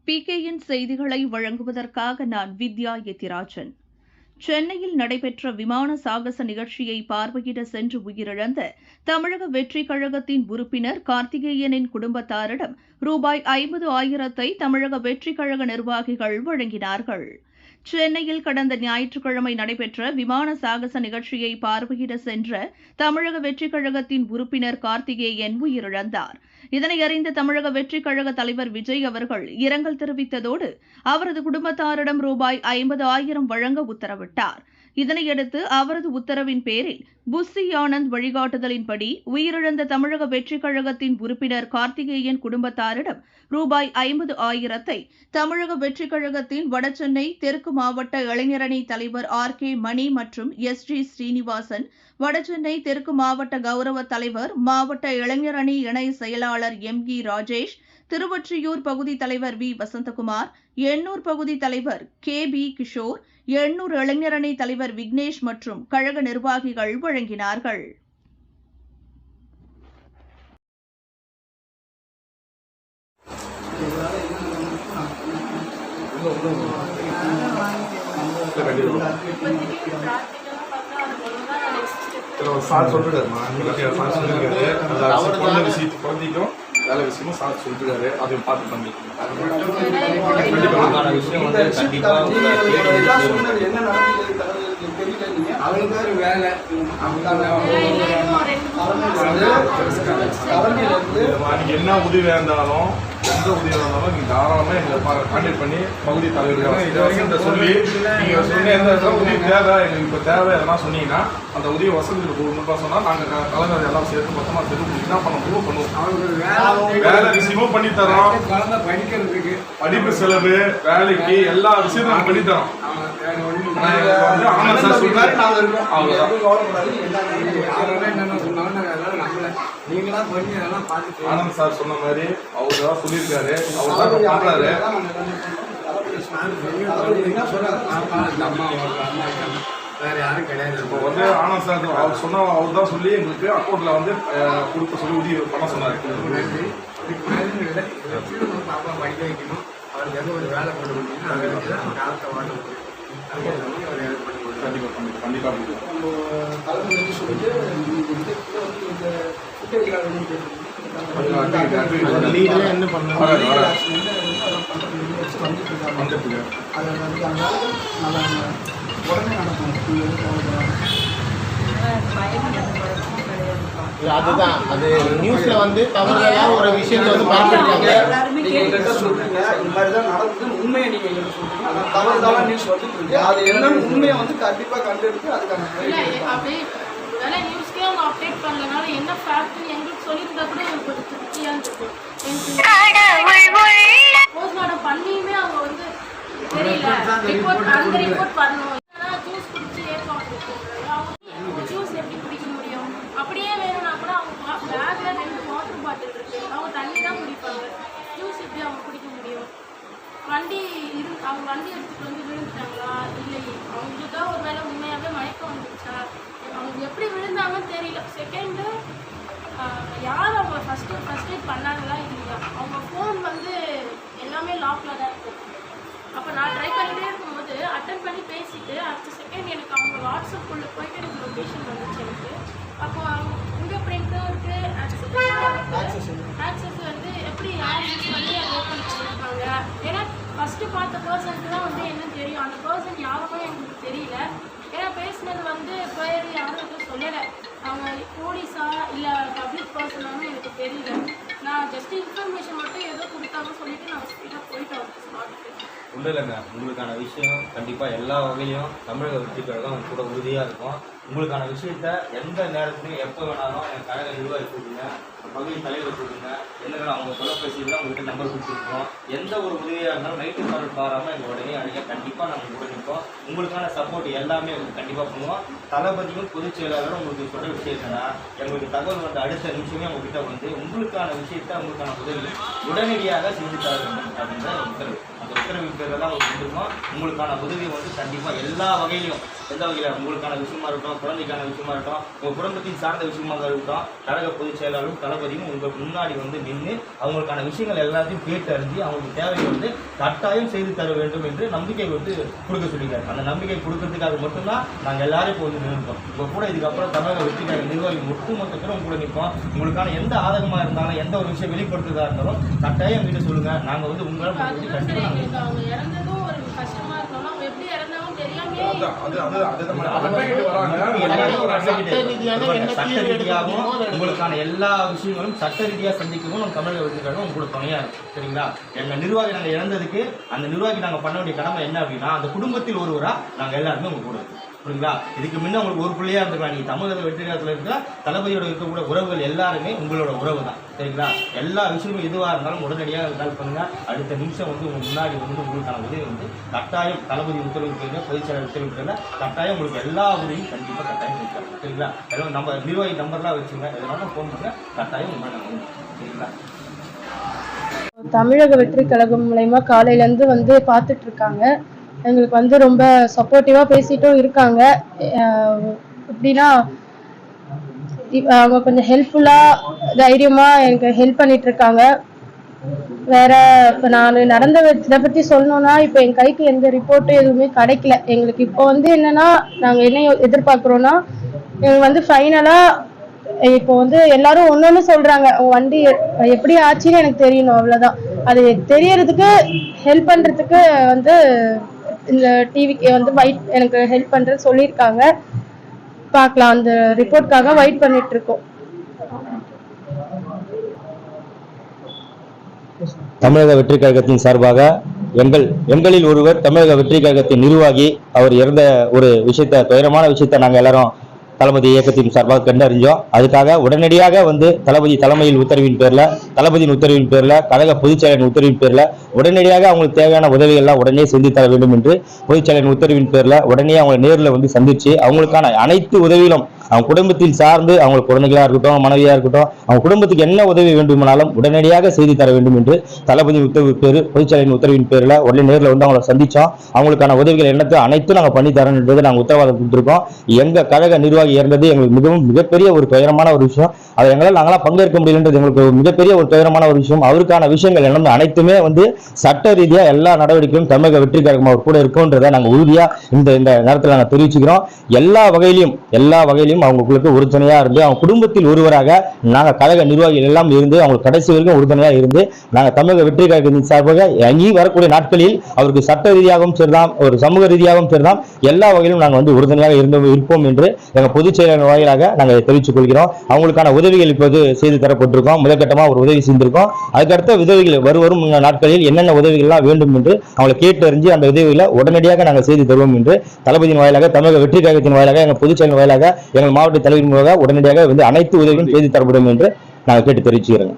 PKயின் செய்திகளை வழங்குவதற்காக நான் வித்யா எத்திராஜன். சென்னையில் நடைபெற்ற விமான சாகச நிகழ்ச்சியை பார்வையிட சென்று உயிரிழந்த தமிழக வெற்றிக் கழகத்தின் உறுப்பினர் கார்த்திகேயனின் குடும்பத்தாரிடம் ரூபாய் 50,000 தமிழக வெற்றிக் கழக நிர்வாகிகள் வழங்கினார்கள். சென்னையில் கடந்த ஞாயிற்றுக்கிழமை நடைபெற்ற விமான சாகச நிகழ்ச்சியை பார்வையிட சென்ற தமிழக வெற்றிக் கழகத்தின் உறுப்பினர் கார்த்திகேயன் உயிரிழந்தார். இதனை அறிந்த தமிழக வெற்றிக் கழக தலைவர் விஜய் அவர்கள் இரங்கல் தெரிவித்ததோடு அவரது குடும்பத்தாரிடம் ரூபாய் 50,000 வழங்க உத்தரவிட்டார். இதனையடுத்து அவரது உத்தரவின் பேரில் புஸ்ஸி ஆனந்த் வழிகாட்டுதலின்படி உயிரிழந்த தமிழக வெற்றிக் கழகத்தின் உறுப்பினர் கார்த்திகேயன் குடும்பத்தாரிடம் ரூபாய் 50,000 தமிழக வெற்றிக் கழகத்தின் வடசென்னை தெற்கு மாவட்ட இளைஞரணி தலைவர் RK மணி மற்றும் SG ஸ்ரீனிவாசன், வடசென்னை தெற்கு மாவட்ட கௌரவ தலைவர் மாவட்ட இளைஞரணி இணை செயலாளர் ME ராஜேஷ், திருவொற்றியூர் பகுதி தலைவர் V வசந்தகுமார், எண்ணூர் பகுதி தலைவர் KB கிஷோர், எண்ணூர் இளைஞரணி தலைவர் விக்னேஷ் மற்றும் கழக நிர்வாகிகள் வழங்கினார்கள். சார் சொல்லிருக்காருமா, சார் சொல்லிருக்காரு குழந்தைக்கும் வேலை விஷயமும் சார் சொல்லிருக்காரு. அதையும் பார்த்து பண்ணி விஷயம் வந்து நீங்க என்ன உதவியா இருந்தாலும் எந்த உதவியாக இருந்தாலும் நீங்கள் தாராளமாக எங்களை கான்டாக்ட் பண்ணி பகுதி தலைவர்கள் இது வரைக்கும் சொல்லி நீங்கள் சொன்ன எந்த உதவி தேவை எங்களுக்கு இப்போ தேவை எதனா சொன்னீங்கன்னா அந்த உதவி வசதிகள் கொடுக்கணும்னு சொன்னால் நாங்கள் கலைஞர் எல்லாம் சேர்த்து மொத்தமாக சேர்த்து என்ன பண்ண பண்ணுவோம். வேலை விஷயமும் பண்ணித்தரோம், படிக்கிறதுக்கு படிப்பு செலவு வேலைக்கு எல்லா விஷயமும் நாங்கள் பண்ணித்தரோம். வந்து ஆனந்த் சார் சொன்னாரு, ஆனந்த் சார் சொன்ன மாதிரி அவர் தான் சொல்லியிருக்காரு, அவர் தான் பண்றாரு. வேற யாரும் கிடையாது. இப்போ வந்து ஆனந்த் சார் அவர் சொன்ன அவர் தான் சொல்லி எங்களுக்கு அக்கௌண்ட்ல வந்து கொடுக்க சொல்லி உதவி பண்ண சொன்னாரு. பாப்பா படிக்க வைக்கணும், அவருக்கு எதுவும் ஒரு வேலை பண்ண முடியும், காலத்தை வாழ அதுதான் அது நியூஸ்ல வந்து தவறுதலா ஒரு விஷயத்தை வந்து பார்த்துருக்காங்க. உண்மையை நீங்க சொல்றீங்க, தவறுதலா நியூஸ் வந்துட்டு அது என்னன்னு உண்மையை வந்து கண்டிப்பா கண்டெடுத்து அதுக்கான நியூஸ்க்கே அவங்க அப்டேட் பண்ணலனால என்ன ஃபேக்ட்னு எங்களுக்கு சொல்லியிருந்தா கூட எனக்கு கொஞ்சம் திருப்தியா இருந்துச்சு. போஸ்ட்மார்ட்டம் பண்ணியுமே அவங்க வந்து தெரியல, அந்த ரிப்போர்ட் பண்ணணும். ஜூஸ் குடிச்சு ஏற்பாடு ஜூஸ் எப்படி குடிக்க முடியும்? அப்படியே வேணும்னா கூட அவங்க பேக்ல 2 வாட்டர் பாட்டில் இருக்கு, அவங்க தண்ணி தான் குடிப்பாங்க, ஜூஸ் எப்படி அவங்க குடிக்க முடியும்? அவங்க வண்டி எடுத்துட்டு வந்து விழுந்துட்டாங்களா இல்லை அவங்களுக்கு தான் ஒரு வேலை உண்மையாகவே மயக்கம் வந்துருச்சா, அவங்க எப்படி விழுந்தாங்கன்னு தெரியல. செகண்டு யார் அவங்க ஃபர்ஸ்ட் எய்ட் பண்ணாங்களா இல்லையா? அவங்க ஃபோன் வந்து எல்லாமே லாக்ல தான் இருக்கும். அப்போ நான் ட்ரை பண்ணிகிட்டே இருக்கும்போது அட்டன் பண்ணி பேசிட்டு அடுத்த செகண்ட் எனக்கு அவங்க வாட்ஸ்அப்புக்குள்ளே போயிட்டு எனக்கு லொக்கேஷன் வந்துச்சு எனக்கு. அப்போ அவங்க ஃபிங்கர் பிரிண்ட்டும் இருக்குது, ஆக்சஸ் வந்து எப்படி யார் யூஸ் பண்ணி அதை ஓப்பன் பண்ணியிருக்காங்க. ஏன்னா ஃபஸ்ட்டு பார்த்த பர்சனுக்கு தான் வந்து என்ன தெரியும், அந்த பர்சன் யாருமே எங்களுக்கு தெரியல. ஏன்னா பேசினது வந்து பேர் யாரும் எதுவும் சொல்லலை, அவங்க போலீஸா இல்லை பப்ளிக் பர்சனானு எனக்கு தெரியல. நான் ஜஸ்ட் இன்ஃபர்மேஷன் மட்டும் ஏதோ கொடுத்தாங்கன்னு சொல்லிட்டு நான் ஸ்பீடாக போயிட்டு வரேன் ஸ்பாட்டுக்கு. ஒன்றும் இல்லைங்க, உங்களுக்கான விஷயம் கண்டிப்பாக எல்லா வகையிலும் தமிழக வெற்றிக் கழகம் கூட உறுதியாக இருக்கும். உங்களுக்கான விஷயத்த எந்த நேரத்துலையும் எப்போ வேணாலும் என் கழக நிர்வாகி கொடுங்க, பகுதி தலைவர் கொடுங்க, என்ன அவங்க தொலைபேசியில் தான் உங்கள்கிட்ட நம்பர் கொடுத்துருக்கோம். எந்த ஒரு உதவியாக இருந்தாலும் நைட்டு கால் பாராமல் எங்கள் உடனே அழைக்க கண்டிப்பாக நாங்கள் கூட நிற்போம். உங்களுக்கான சப்போர்ட் எல்லாமே கண்டிப்பாக பண்ணுவோம். தளபதியும் பொதுச் செயலாளரும் உங்களுக்கு சொல்கிற விஷயம் என்னன்னா, எங்களுக்கு தகவல் வந்து அடுத்த நிமிஷமே உங்ககிட்ட வந்து உங்களுக்கான விஷயத்த உங்களுக்கான உதவி உடனடியாக செஞ்சு தர வேண்டும் அப்படின்ற உத்தரவு. அந்த உத்தரவின் பேரில் தான் உங்களுக்கு வந்திருக்கோம். உங்களுக்கான உதவி வந்து கண்டிப்பாக எல்லா வகையிலும், எந்த வகையில் உங்களுக்கான விஷயமா இருக்கட்டும், குழந்தைக்கான விஷயமா இருக்கட்டும், உங்கள் குடும்பத்தின் சார்ந்த விஷயமாக இருக்கட்டும், கழக பொதுச் செயலாளரும் தளபதியும் உங்களுக்கு முன்னாடி வந்து நின்று அவங்களுக்கான விஷயங்கள் எல்லாத்தையும் கேட்டு அறிஞ்சு அவங்களுக்கு தேவையை வந்து கட்டாயம் செய்து தர வேண்டும் என்று நம்பிக்கை வந்து கொடுக்க சொல்லியிருக்காரு. அந்த நம்பிக்கை கொடுக்கறதுக்காக மட்டும்தான் நாங்கள் எல்லாரும் இப்போ வந்து நின்றுட்டோம். இப்போ கூட இதுக்கப்புறம் தமிழக வெற்றிக்காக நிர்வாகிகள் ஒட்டுமொத்தத்திலும் கூட நிற்போம். உங்களுக்கான எந்த ஆதகமாக இருந்தாலும், எந்த ஒரு விஷயம் வெளிப்படுத்துறதா இருந்தாலும் கட்டாயம் எங்கிட்ட சொல்லுங்கள். நாங்கள் வந்து உங்களை கண்டிப்பாக அவங்க இறந்ததும் ஒரு கஷ்டமா இருக்கணும். அவங்க எப்படி இறந்தாலும் தெரியாம சட்ட ரீதியாகவும் உங்களுக்கான எல்லா விஷயங்களும் சட்ட ரீதியாக சந்திக்கவும் நம்ம தமிழக வெற்றிக்காகவும் உங்களுக்கு துணையா இருக்கும். சரிங்களா? எங்க நிர்வாகி நாங்கள் இறந்ததுக்கு அந்த நிர்வாகி நாங்கள் பண்ண வேண்டிய கடமை என்ன அப்படின்னா, அந்த குடும்பத்தில் ஒருவராக நாங்கள் எல்லாருமே உங்க கூட இருக்கோம். புரியுங்களா? இதுக்கு முன்ன உங்களுக்கு ஒரு பிள்ளையா இருந்திருக்கலாம். நீங்க தமிழக வெற்றிகாலத்தில் இருக்கிற தளபதியோட இருக்கக்கூடிய உறவுகள் எல்லாருமே உங்களோட உறவு தான். சரிங்களா? எல்லா விஷயமும் எதுவாக இருந்தாலும் உடனடியாக கால் பண்ணுங்க. அடுத்த நிமிஷம் வந்து உங்க முன்னாடி வந்து உங்களுக்கான உதவி வந்து கட்டாயம் தளபதி உத்தரவு பேரில், பொதுச் செயலாளர் உத்தரவு பேரில் கட்டாயம் உங்களுக்கு எல்லா உதவியும் கண்டிப்பாக கட்டாயம் கொடுத்தாங்க. சரிங்களா? எல்லாம் நம்ம நிர்வாகி நம்பர்லாம் வச்சுங்க, எதனாலும் ஃபோன் பண்ணுங்க, கட்டாயம் உங்களை நாங்கள் வந்து. சரிங்களா? தமிழக வெற்றி கழகம் மூலயமா காலையிலேருந்து வந்து பார்த்துட்டு இருக்காங்க. எங்களுக்கு வந்து ரொம்ப சப்போர்ட்டிவாக பேசிட்டும் இருக்காங்க. எப்படின்னா அவங்க கொஞ்சம் ஹெல்ப்ஃபுல்லாக தைரியமாக எனக்கு ஹெல்ப் பண்ணிட்டு இருக்காங்க. வேற இப்போ நான் நடந்த இதை பற்றி சொல்லணும்னா, இப்போ என் கைக்கு எந்த ரிப்போர்ட்டும் எதுவுமே கிடைக்கல. எங்களுக்கு இப்போ வந்து என்னன்னா, நாங்கள் என்ன எதிர்பார்க்குறோன்னா, எங்களுக்கு வந்து ஃபைனலாக இப்போ வந்து எல்லாரும் ஒன்னொன்னு சொல்றாங்க, வண்டி எப்படி ஆச்சுன்னு எனக்கு தெரியணும், அவ்வளவுதான். அது தெரியறதுக்கு ஹெல்ப் பண்றதுக்கு வந்து இந்த டிவிக்கு வந்து எனக்கு ஹெல்ப் பண்றது சொல்லியிருக்காங்க. பார்க்கலாம், அந்த ரிப்போர்ட்காக வெயிட் பண்ணிட்டு இருக்கோம். தமிழக வெற்றி கழகத்தின் சார்பாக எங்களில் ஒருவர் தமிழக வெற்றி கழகத்தின் நிர்வாகி, அவர் இறந்த ஒரு விஷயத்த, துயரமான விஷயத்த நாங்கள் எல்லாரும் தளபதி இயக்கத்தின் சார்பாக கண்டறிஞ்சோம். அதுக்காக உடனடியாக வந்து தளபதி தலைமையில் உத்தரவின் பேரில் கழக பொதுச் செயலரின் உத்தரவின் பேரில் உடனடியாக அவங்களுக்கு தேவையான உதவிகள்லாம் உடனே செஞ்சு தர வேண்டும் என்று பொதுச் செயலரின் உத்தரவின் பேரில் உடனே அவங்க நேரில் வந்து சந்திச்சு அவங்களுக்கான அனைத்து உதவிகளும் அவங்க குடும்பத்தில் சார்ந்து, அவங்களுக்கு குழந்தைகளாக இருக்கட்டும், மனைவியாக இருக்கட்டும், அவங்க குடும்பத்துக்கு என்ன உதவி வேண்டுமானாலும் உடனடியாக செய்து தர வேண்டும் என்று தளபதி உத்தரவு பேர், பொதுச் செயலரின் உத்தரவின் பேரில் உடனே நேரில் வந்து அவங்களை சந்திச்சோம். அவங்களுக்கான உதவிகள் என்னத்தை அனைத்தும் நாங்கள் பண்ணி தரேன்றது நாங்கள் உத்தரவாதம் கொடுத்துருக்கோம். எங்க கழக நிர்வாகி இறந்தது எங்களுக்கு மிகப்பெரிய ஒரு துயரமான ஒரு விஷயம். அதை நாங்களாம் பங்கேற்க முடியலன்றது எங்களுக்கு மிகப்பெரிய ஒரு துயரமான ஒரு விஷயம். அவருக்கான விஷயங்கள் என்ன அனைத்துமே வந்து சட்ட ரீதியா எல்லா நடவடிக்கையும் தமிழக வெற்றி கழகம் அவர் கூட இருக்கும்ன்றதை நாங்கள் உறுதியா இந்த நேரத்தில் நாங்கள் தெரிவிச்சுக்கிறோம். எல்லா வகையிலும் அவங்களுக்கு உறுதுணையா இருந்து, அவங்க குடும்பத்தில் ஒருவராக நாங்கள் கழக நிர்வாகிகள் எல்லாம் இருந்து அவங்களுக்கு கடைசி வரைக்கும் உறுதுணையா இருந்து, நாங்கள் தமிழக வெற்றி கழகத்தின் சார்பாக அங்கி வரக்கூடிய நாட்களில் அவருக்கு சட்ட ரீதியாகவும் சரிதான், ஒரு சமூக ரீதியாகவும் சரிதான், எல்லா வகையிலும் நாங்கள் வந்து உறுதுணையாக இருப்போம் என்று எங்கள் பொதுச் செயலாளர் வாயிலாக நாங்கள் தெரிவித்துக் கொள்கிறோம். அவங்களுக்கான உதவிகள் இப்போது செய்து தரப்பட்டிருக்கோம். முதற்கட்டமாக ஒரு உதவி செய்திருக்கோம். அதுக்கடுத்த உதவிகள் வரும் நாட்களில் என்னென்ன உதவிகள்லாம் வேண்டும் என்று அவங்களை கேட்டறிஞ்சு அந்த உதவிகளை உடனடியாக நாங்கள் செய்து தருவோம் என்று தளபதியின் வாயிலாக, தமிழக வெற்றி கழகத்தின் வாயிலாக, எங்கள் பொதுச் செயலர் வாயிலாக, எங்கள் மாவட்ட தலைவரின் மூலமாக உடனடியாக வந்து அனைத்து உதவியும் செய்து தரப்படும் என்று நாங்கள் கேட்டு தெரிவிச்சுக்கிறோம்.